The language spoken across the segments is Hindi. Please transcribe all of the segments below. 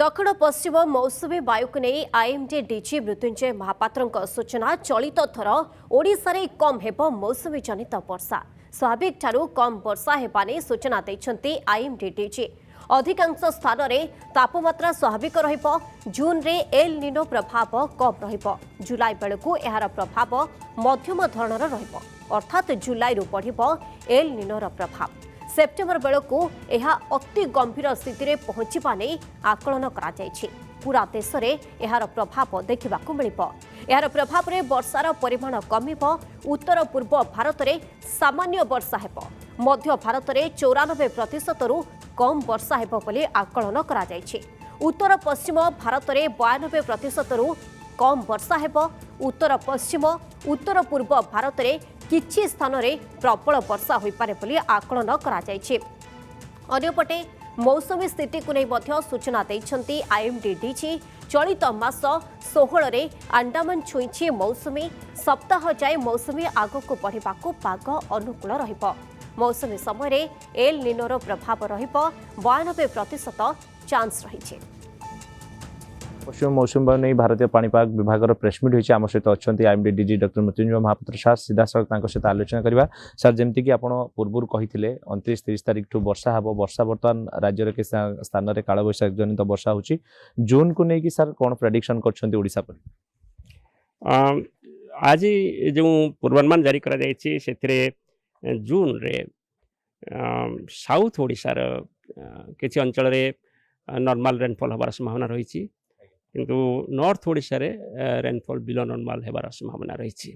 दक्षिण पश्चिम मौसुमी वायु को नहीं आईएमडी डीजी मृत्युंजय महापात्र सूचना चलित थर ओडिशा रे कम हेब मौसुमी जनित वर्षा स्वाभाविक ठारू कम वर्षा हेबा नै सूचना दैछन्ती आईएमडी डीजी अधिकांश स्थान में तापमात्रा स्वाभाविक रहिबो जून रे एल निनो प्रभाव कम रहिबो जुलाई बेलकु एहार प्रभाव मध्यम धरणर रहिबो अर्थात जुलाई रु बढ़िबो एल निनोर प्रभाव सेप्टेम्बर बेलकु यह अति गंभीर स्थिति में पहुंचवा नहीं आकलन करा पूरा देश में यार प्रभाव देखा मिलिबो यार प्रभाव में वर्षार परिमाण कमिबो उत्तर पूर्व भारत में सामान्य वर्षा हेबो मध्य भारत में 94% रु कम वर्षा हेबो बोली आकलन करा उत्तर पश्चिम भारत में 92% रु कम वर्षा हेबो उत्तर पश्चिम उत्तर पूर्व भारत में किछि स्थान रे प्रबल वर्षा होई पारे बोली आकलन करा जायछि। अन्यपटे मौसुमी स्थिति को नहीं मध्य सूचना दैछन्ती आईएमडी डीजी चलित मास 16 रे अंडमान छुईछि मौसुमी सप्ताह जाय मौसुमी आगको बढ़िबाकू पाग अनुकूल रहिबो मौसुमी समय रे एल निनोर प्रभाव रहिबो 92% चांस रहिछि। पश्चिम मौसुमी वायु नहीं भारतीय पाणीपाग विभाग प्रेसमिट होती आम सहित अच्छा IMD DG doctor Mrityunjay Mohapatra sir सीधा सड़क सहित आलोचना करवा सार जमीक आप पूर्व कही 29-30 तारिख ठू वर्षा हम वर्षा बर्तमान राज्य के स्थान में कालबैशाख जनित वर्षा हो जून को लेकिन सार कौन प्रेडिक्शन करशा पर आज जो पूर्वानुमान जारी कर जून रे साउथ ओडिशार किसी अंचल नॉर्मल रेनफॉल हबार संभावना रही किंतु नॉर्थ ओडिशा रे रेनफॉल बिलो नॉर्मल हेबार संभावना रही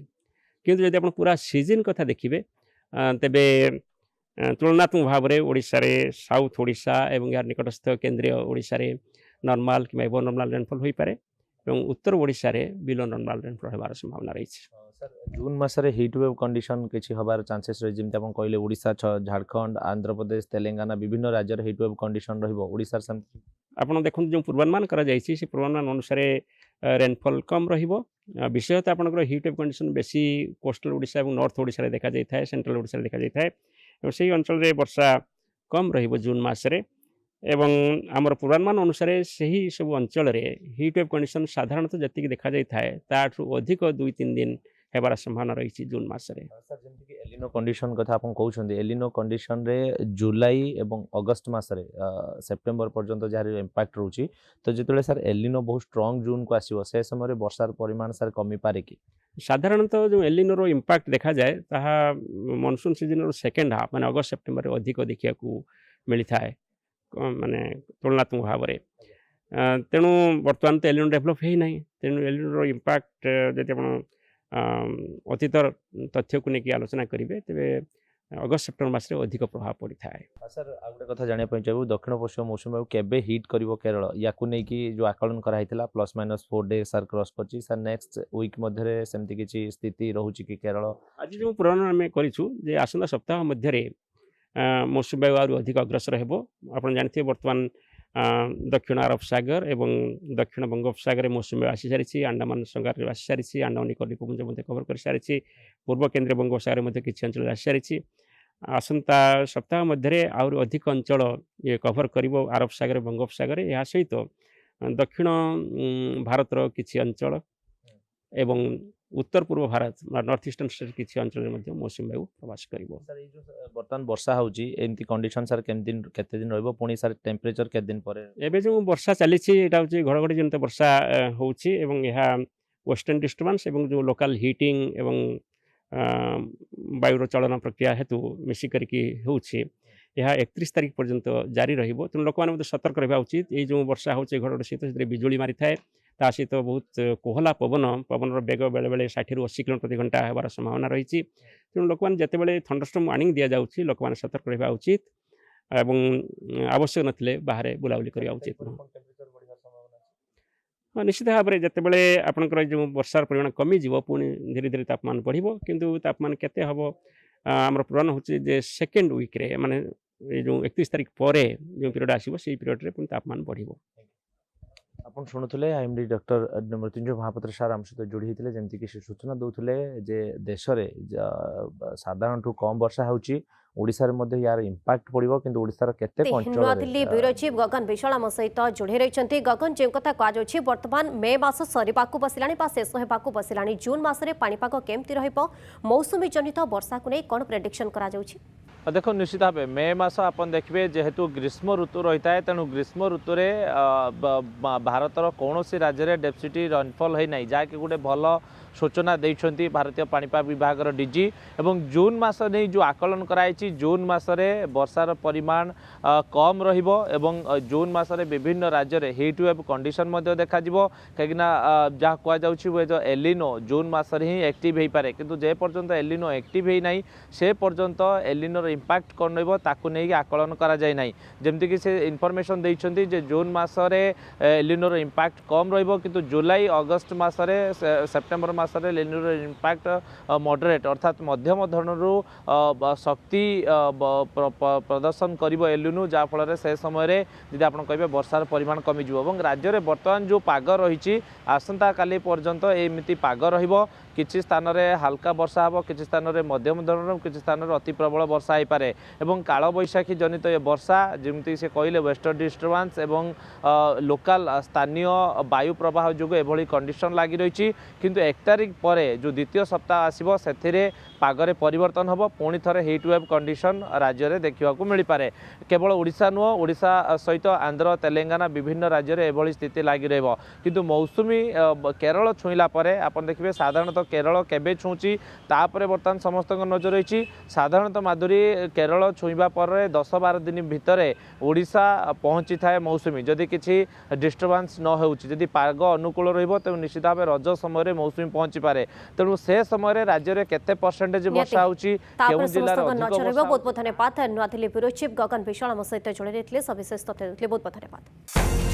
किंतु यदि आप पूरा सीजन कथा देखिए तेबे तुलनात्मक भाव में ओडिशा रे साउथ ओडिशा एवं यार निकटस्थ केंद्रीय ओडिशा रे नॉर्मल कि एबो नॉर्मल रेनफॉल होई पारे एवं उत्तर ओडिशा रे बिलो नॉर्मल रेनफॉल हेबार संभावना रही सर जून मसरे हीट वेव कंडीशन किछि हबार चांसेस रही जमते आपण कहले ओडिशा झारखंड आंध्र प्रदेश तेलंगाना विभिन्न राज्य रे हीट वेव कंडीशन रहिबो ओडिसा सम आपण देखुन जो पूर्वानुमान करा जायछि से पूर्वानुमान अनुसार रेनफॉल कम रहिबो विशेषतः आपनकर हीट वेव कंडीशन बेसी कोस्टल ओडिशा और नॉर्थ ओडिशा रे देखा जाय थाए सेंट्रल ओडिशा रे देखा जाय थाए और सेही अंचल रे वर्षा कम रहिबो जून मास रे एवं आमर पूर्वानुमान अनुसार सही सब अंचल रे हीट वेव कंडीशन साधारणतः जति देखा जाय थाए ताठू अधिक 2-3 दिन हेबार संभावना रही जून मासरे सर जमती एलिनो कंडीशन कथा आपण कहउछन्ते एलिनो कंडीशन रे जुलाई एवं अगस्त मासरे सेप्टेम्बर पर्यंत जहार इंपैक्ट रहउची तो जेतले सर एलिनो बहुत स्ट्रांग जून को आसीबो से समय वर्षार परिमाण सर कमी पारे कि साधारणतः जो एलिनो रो इंपैक्ट देखा जाए ताहा मानसून सीजन रो सेकेंड हाफ माने अगस्त सेप्टेम्बर रे अधिक देखिया को मिली थाए माने तुलनात्मक भाव में तेणु बर्तमान तो एलिनो डेभलप है नहीं तेणु एलिनो रो इंपैक्ट जति आपण अतीतर तथ्य को लेकिन आलोचना करेंगे तेरे अगस्त सेप्टेम्बर मास अधिक प्रभाव पड़ी थाए। सर आ गोटे कथा जानिया पई चाहू दक्षिण पश्चिम मौसुमी वायु केबे हिट करिवो केरल याकू नै कि जो आकलन करा हितला +-4 डे सर क्रॉस करची सर नेक्स्ट वीक मध्ये रे सेमति किछि स्थिति रहूची कि केरल आज जो पूर्वानुमान में करिछु जे आसंता सप्ताह मध्ये रे मौसुमी वायु आरु अधिक अग्रसर हेबो आपण जानथिए वर्तमान दक्षिण अरब सागर एवं दक्षिण बंगोपसागर में मौसुमी आसी सारी अंडमान संगार आसी सारी अंडमान निकोबार द्वीपपुंज कवर कर सारी पूर्व केंद्रीय बंगोपसागर में किसी अंचल आसी सारी आसंता सप्ताह मध्य आहुरी अधिक अंचल ये कवर कर अरब सागर बंगोपसागर या सहित दक्षिण भारतर किसी अंचल एवं उत्तर पूर्व भारत नॉर्थ ईस्टर्न स्टेट किसी अंचल में मौसुमी वायु प्रवास कर बर्तमान वर्षा होची एमती कंडीशन सर केते दिन रहबो पुणी सर टेम्परेचर केते दिन परे एबे जो वर्षा चली एटा होची घड़घड़ी जनित वर्षा होची एवं यह वेस्टर्न डिस्टर्बेंस एवं जो लोकल हीटिंग एवं वायुर चलन प्रक्रिया हेतु मिसी करके होची यह 31 तारिख पर्यंत जारी रहिबो तेणु लोक माने सतर्क रहा उचित ये जो वर्षा होची घड़घड़ी सहित बिजुली मारी थाए ता सहित बहुत कोहला पवन बेग बेले बेले 60-80 किलोमीटर प्रति घंटा होबार संभावना रही तेणु लोक मैंने जितेबाला थंडरस्टॉर्म वार्निंग दि जाऊँगी लोक मैंने सतर्क रहा उचित एवं आवश्यक नथिले बाहर बुलाबुली करवा उचित हाँ निश्चित भाव में जितेबाला आपंकर जो वर्षार परिमाण कमिज पुणी धीरे धीरे तापमान बढ़ो किंतु तापमान केते हम आम पूर्ण हो सेकेंड वीक रे माने जो 31 तारिख पर जो पीरियड आसो से पीरियड रे तापमान बढ़ो। ଆପଣ ଶୁଣୁଥିଲେ IMD doctor Mrityunjay Mohapatra sir ଆମ ସହିତ ଯୋଡ଼ି ହେଇଥିଲେ ଯେମିତିକି ସେ ସୂଚନା ଦେଉଥିଲେ ଯେ ଦେଶରେ ସାଧାରଣଠୁ କମ୍ ବର୍ଷା ହେଉଛି ଓଡ଼ିଶାରେ ମଧ୍ୟ ୟାର ଇମ୍ପାକ୍ଟ ପଡ଼ିବ କିନ୍ତୁ ଓଡ଼ିଶାର କେତେକ ନୂଆଦିଲ୍ଲୀ ଅଞ୍ଚଳରେ ବ୍ୟୁରୋ ଚିଫ୍ ଗଗନ ବିଶ୍ୱାଳ ଆମ ସହିତ ଯୋଡ଼ି ରହିଛନ୍ତି। ଗଗନ, ଯେଉଁ କଥା କୁହାଯାଉଛି ବର୍ତ୍ତମାନ ମେ ମାସ ସରିବାକୁ ବସିଲାଣି ବା ଶେଷ ହେବାକୁ ବସିଲାଣି, ଜୁନ୍ ମାସରେ ପାଣିପାଗ କେମିତି ରହିବ, ମୌସୁମୀ ଜନିତ ବର୍ଷାକୁ ନେଇ କ'ଣ ପ୍ରେଡିକ୍ସନ୍ କରାଯାଉଛି? देखो निश्चित भाव मे मास आप देखिए जेहेतु ग्रीष्म ऋतु रही है तेणु ग्रीष्म ऋतु भारतर कौन सी राज्य में डेफिसिट रेनफॉल है ना जहाँकि गोटे भल सूचना देते भारतीय पाणीपाग विभाग डीजी एवं जून मास नहीं जो आकलन कराई जून मसरे वर्षार परिमाण कम रहिबो एवं जून मसरे विभिन्न राज्य में हीट वेव कंडीशन देखा कहीं जहाँ कहुच्छे जो एलिनो जून मसरे ही एक्टिव हो पारे किंतु जे पर्यंत एलिनो एक्टिव है ना से पर्यंत एलिनोर इम्पैक्ट कौन रहिबो ताकू नहीं आकलन करा जाय नहीं जेमती कि से इनफॉरमेशन देइछंती जे जून मासरे एलिनोर इम्पैक्ट कम रहिबो किंतु जुलाई अगस्त मासरे सेप्टेम्बर मासरे एलिनोर इम्पैक्ट मॉडरेट अर्थात मध्यम धरणरू शक्ति प्रदर्शन करिबो एलिनो जा फल से समय जदि आपण कहबे वर्षार परिमाण कमी जिवो एवं राज्य में वर्तमान जो पाग रही आसंता काली पर्यंत एमिति पाग रहिबो किछि स्थान रे हल्का वर्षा हम किछि स्थान रे मध्यम धरण किछि स्थान रे अति प्रबल वर्षा हो पारे एवं काल बैशाखी जनित ये वर्षा जमी से कहले वेस्टर्न डिस्टर्बांस एवं लोकल स्थानीय वायु प्रवाह जो एभली कंडीशन लगी रही किंतु 1 तारिख पर जो द्वितीय सप्ताह आसब से पागरे परिवर्तन हम पुणी थे हीट वेव कंडीशन राज्य में देखा मिल पारे केवल ओडिशा नुह ओडिशा सहित आंध्र तेलंगाना विभिन्न राज्य में एभली स्थिति लगी रहिबो किंतु मौसुमी केरल छुईला परे आपण देखिए साधारणतः केरल केबे छुची तापर बर्तमान समस्त नजर रही साधारणतः माधुरी केरल छुईबा पर 10-12 दिन भितर ओडिशा पहुँची थाए मौसुमी जदि किसी डिस्टर्बांस न होती पाग अनुकूल रहिबो तो निश्चित भाव रज समय मौसुमी पहुँची पारे तेणु से समय राज्य में केते परसेंटेज वर्षा होची केउं जिल्लार अधिक वर्षा बहुत बहुत धन्यवाद। नूआदिल्ली ब्यूरो चीफ गगन विश्वाल आम सहित जोड़ी रही सविशेष तथ्य बहुत बहुत धन्यवाद।